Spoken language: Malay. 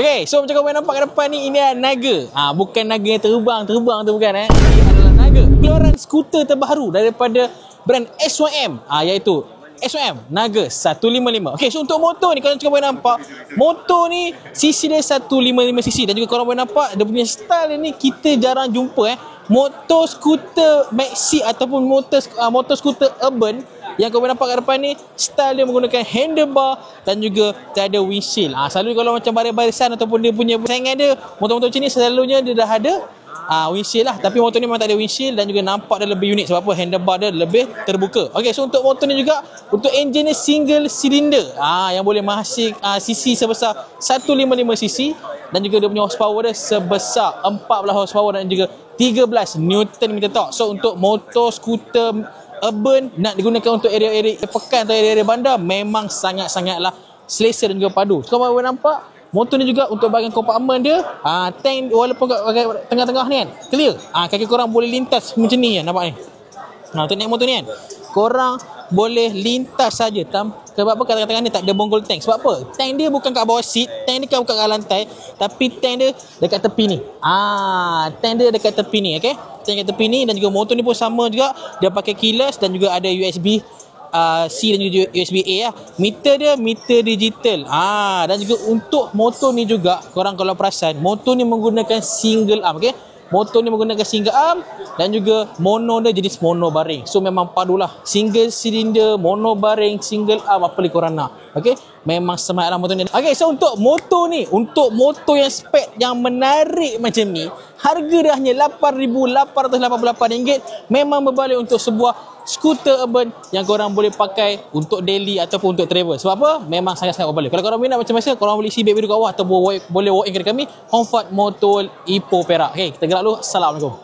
Okay, so macam korang nampak kat depan ni, ini adalah Naga. Bukan Naga yang terbang tu bukan Ini adalah Naga. Keluaran skuter terbaru daripada brand SYM, iaitu SYM Naga 155. Okay, so untuk motor ni, korang boleh nampak motor ni cc dia 155cc. Dan juga korang boleh nampak dia punya style ni kita jarang jumpa motor skuter maxi ataupun motor skuter urban yang kau boleh nampak kat depan ni. Style dia menggunakan handlebar dan juga tak ada windshield. Selalu kalau macam baris-barisan ataupun dia punya saingan dia, motor-motor macam ni selalunya dia dah ada windshield lah. Tapi motor ni memang tak ada windshield dan juga nampak dia lebih unik. Sebab apa? Handlebar dia lebih terbuka. Okay, so untuk motor ni juga, untuk enjin ni single cylinder yang boleh menghasil cc sebesar 155cc. Dan juga dia punya horsepower dia sebesar 14 horsepower dan juga 13 Newton meter torque. So untuk motor skuter urban nak digunakan untuk area-area pekan atau area-area bandar, memang sangat-sangatlah selesa dan juga padu. So, korang boleh nampak motor ni juga untuk bahagian kompartmen dia, tank walaupun kat tengah-tengah ni kan clear, kaki korang boleh lintas macam ni kan, nampak ni. Untuk naik motor ni kan, korang boleh lintas saja. Sebab apa? Kat tengah-tengah ni tak ada bonggol tank. Sebab apa? Tank dia bukan kat bawah seat, tank dia bukan kat lantai, tapi tank dia dekat tepi ni. Tank dia dekat tepi ni, okey? Tank dekat tepi ni. Dan juga motor ni pun sama juga, dia pakai keyless dan juga ada USB C dan juga USB A . Meter dia meter digital. Dan juga untuk motor ni juga, korang kalau perasan, motor ni menggunakan single arm, okey? Motor ni menggunakan single arm dan juga mono dia jenis mono baring. So memang padulah, single cylinder, mono baring, single arm, apa lagi korang nak. Okey, memang smart lah motor ni. Okey, so untuk motor ni, untuk motor yang spek yang menarik macam ni, harga dia hanya RM8,888. Memang berbalik untuk sebuah skuter urban yang korang boleh pakai untuk daily ataupun untuk travel. Sebab apa? Memang sangat-sangat berbalik. Kalau korang minat macam biasa, korang boleh isi back video kat bawah ataupun boleh walk in kedai kami, Comfort Motor Ipoh Perak. Okay, kita gerak dulu. Assalamualaikum.